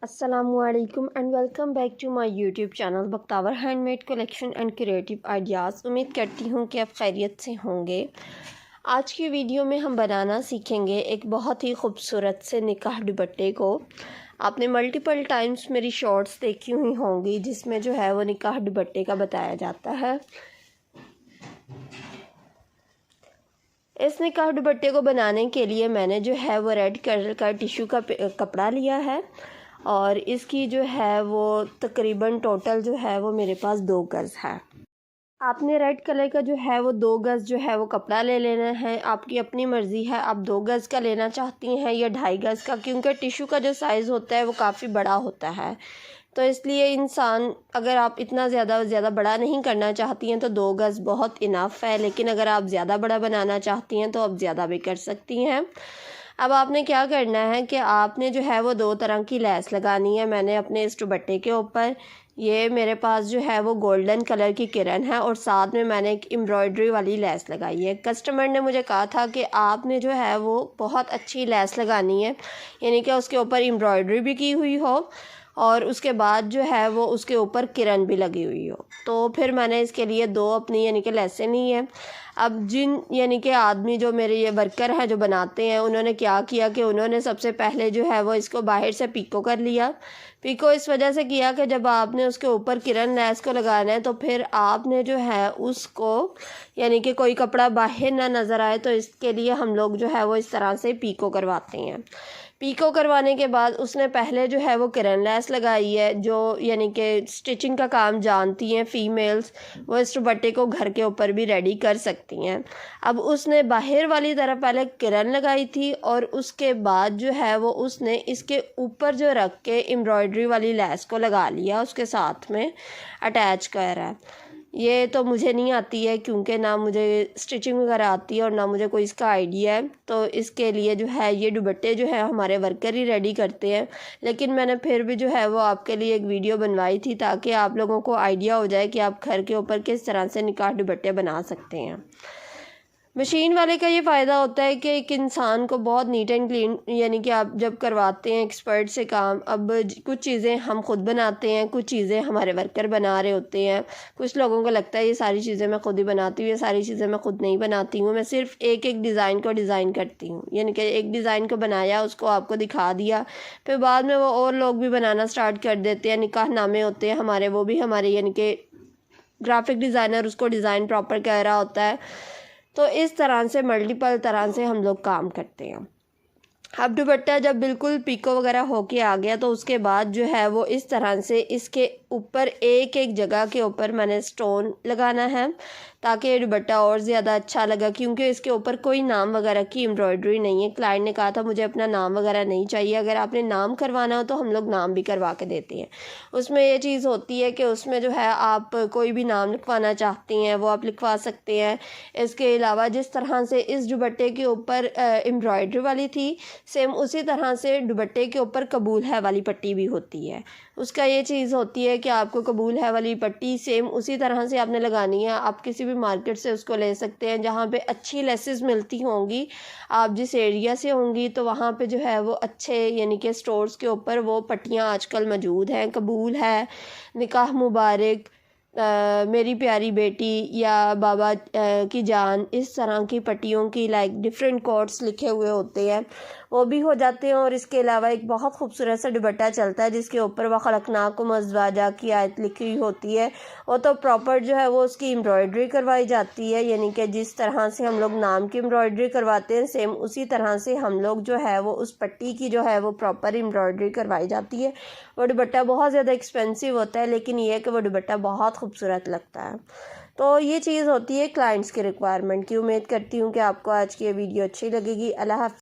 अस्सलामुअलैकुम and welcome back to my YouTube channel Bakhtawar handmade collection and creative ideas. उम्मीद करती हूँ कि आप खैरियत से होंगे। आज की वीडियो में हम बनाना सीखेंगे एक बहुत ही खूबसूरत से निकाह दुपट्टे को। आपने मल्टीपल टाइम्स मेरी शॉर्ट्स देखी हुई होंगी जिसमें जो है वो निकाह दुपट्टे का बताया जाता है। इस निकाह दुपट्टे को बनाने के लिए मैंने जो है वो रेड कलर का टिश्यू का कपड़ा लिया है और इसकी जो है वो तकरीबन टोटल जो है वो मेरे पास 2 गज़ है। आपने रेड कलर का जो है वो 2 गज़ जो है वो कपड़ा ले लेना है। आपकी अपनी मर्ज़ी है, आप 2 गज़ का लेना चाहती हैं या 2.5 गज़ का, क्योंकि टिश्यू का जो साइज़ होता है वो काफ़ी बड़ा होता है। तो इसलिए इंसान अगर आप इतना ज़्यादा बड़ा नहीं करना चाहती हैं तो 2 गज़ बहुत इनफ है, लेकिन अगर आप ज़्यादा बड़ा बनाना चाहती हैं तो आप ज़्यादा भी कर सकती हैं। अब आपने क्या करना है कि आपने जो है वो 2 तरह की लेस लगानी है। मैंने अपने इस दुपट्टे के ऊपर ये मेरे पास जो है वो गोल्डन कलर की किरण है और साथ में मैंने एक एम्ब्रॉयडरी वाली लेस लगाई है। कस्टमर ने मुझे कहा था कि आपने जो है वो बहुत अच्छी लेस लगानी है, यानी कि उसके ऊपर एम्ब्रॉयडरी भी की हुई हो और उसके बाद जो है वो उसके ऊपर किरण भी लगी हुई हो। तो फिर मैंने इसके लिए 2 अपनी यानी कि लेसें ली हैं। अब जिन यानी कि आदमी जो मेरे ये वर्कर हैं जो बनाते हैं, उन्होंने क्या किया कि उन्होंने सबसे पहले जो है वो इसको बाहर से पीको कर लिया। पीको इस वजह से किया कि जब आपने उसके ऊपर किरण लेस को लगाना है तो फिर आपने जो है उसको यानी कि कोई कपड़ा बाहर ना नज़र आए, तो इसके लिए हम लोग जो है वो इस तरह से पीको करवाते हैं। पीको करवाने के बाद उसने पहले जो है वो किरण लेस लगाई है, जो यानी कि स्टिचिंग का काम जानती हैं फ़ीमेल्स, वो इस दुपट्टे को घर के ऊपर भी रेडी कर सकती हैं। अब उसने बाहर वाली तरफ पहले किरण लगाई थी और उसके बाद जो है वो उसने इसके ऊपर जो रख के एम्ब्रॉयडरी वाली लेस को लगा लिया, उसके साथ में अटैच कर रहा है। ये तो मुझे नहीं आती है क्योंकि ना मुझे स्टिचिंग वगैरह आती है और ना मुझे कोई इसका आइडिया है, तो इसके लिए जो है ये दुपट्टे जो है हमारे वर्कर ही रेडी करते हैं। लेकिन मैंने फिर भी जो है वो आपके लिए एक वीडियो बनवाई थी ताकि आप लोगों को आइडिया हो जाए कि आप घर के ऊपर किस तरह से निकाह दुपट्टे बना सकते हैं। मशीन वाले का ये फ़ायदा होता है कि एक इंसान को बहुत नीट एंड क्लीन, यानी कि आप जब करवाते हैं एक्सपर्ट से काम, अब कुछ चीज़ें हम खुद बनाते हैं, कुछ चीज़ें हमारे वर्कर बना रहे होते हैं। कुछ लोगों को लगता है ये सारी चीज़ें मैं खुद ही बनाती हूँ, ये सारी चीज़ें मैं खुद नहीं बनाती हूँ, मैं सिर्फ एक एक डिज़ाइन को डिज़ाइन करती हूँ, यानी कि एक डिज़ाइन को बनाया, उसको आपको दिखा दिया, फिर बाद में वो और लोग भी बनाना स्टार्ट कर देते हैं। निकाह नामे होते हैं हमारे, वो भी हमारे यानी कि ग्राफिक डिज़ाइनर उसको डिज़ाइन प्रॉपर कह रहा होता है। तो इस तरह से मल्टीपल तरह से हम लोग काम करते हैं। अब दुपट्टा जब बिल्कुल पीको वगैरह होके आ गया तो उसके बाद जो है वो इस तरह से इसके ऊपर एक एक जगह के ऊपर मैंने स्टोन लगाना है ताकि ये दुपट्टा और ज़्यादा अच्छा लगा, क्योंकि इसके ऊपर कोई नाम वगैरह की एम्ब्रॉयडरी नहीं है। क्लाइंट ने कहा था मुझे अपना नाम वगैरह नहीं चाहिए, अगर आपने नाम करवाना हो तो हम लोग नाम भी करवा के देते हैं। उसमें ये चीज़ होती है कि उसमें जो है आप कोई भी नाम लिखवाना चाहती हैं वो आप लिखवा सकते हैं। इसके अलावा जिस तरह से इस दुपट्टे के ऊपर एम्ब्रॉयडरी वाली थी, सेम उसी तरह से दुपट्टे के ऊपर कबूल है वाली पट्टी भी होती है। उसका ये चीज़ होती है कि आपको कबूल है वाली पट्टी सेम उसी तरह से आपने लगानी है। आप किसी भी मार्केट से उसको ले सकते हैं जहाँ पे अच्छी लेसेस मिलती होंगी। आप जिस एरिया से होंगी तो वहाँ पे जो है वो अच्छे यानी कि स्टोर्स के ऊपर वो पट्टियाँ आजकल मौजूद हैं। कबूल है, निकाह मुबारक, मेरी प्यारी बेटी या बाबा की जान, इस तरह की पट्टियों की लाइक डिफरेंट कोड्स लिखे हुए होते हैं, वो भी हो जाते हैं। और इसके अलावा एक बहुत खूबसूरत सा दुपट्टा चलता है जिसके ऊपर वह खलकनाकुम अज़वाजा की आयत लिखी हुई होती है। वो तो प्रॉपर जो है वो उसकी एम्ब्रॉयडरी करवाई जाती है, यानी कि जिस तरह से हम लोग नाम की एम्ब्रॉयडरी करवाते हैं सेम उसी तरह से हम लोग जो है वो उस पट्टी की जो है वो प्रॉपर एम्ब्रॉयडरी करवाई जाती है। वो दुपट्टा बहुत ज़्यादा एक्सपेंसिव होता है, लेकिन ये है कि वो दुपट्टा बहुत खूबसूरत लगता है। तो ये चीज़ होती है क्लाइंट्स की रिक्वायरमेंट की। उम्मीद करती हूँ कि आपको आज की ये वीडियो अच्छी लगेगी। अल्लाह हाफ़िज़।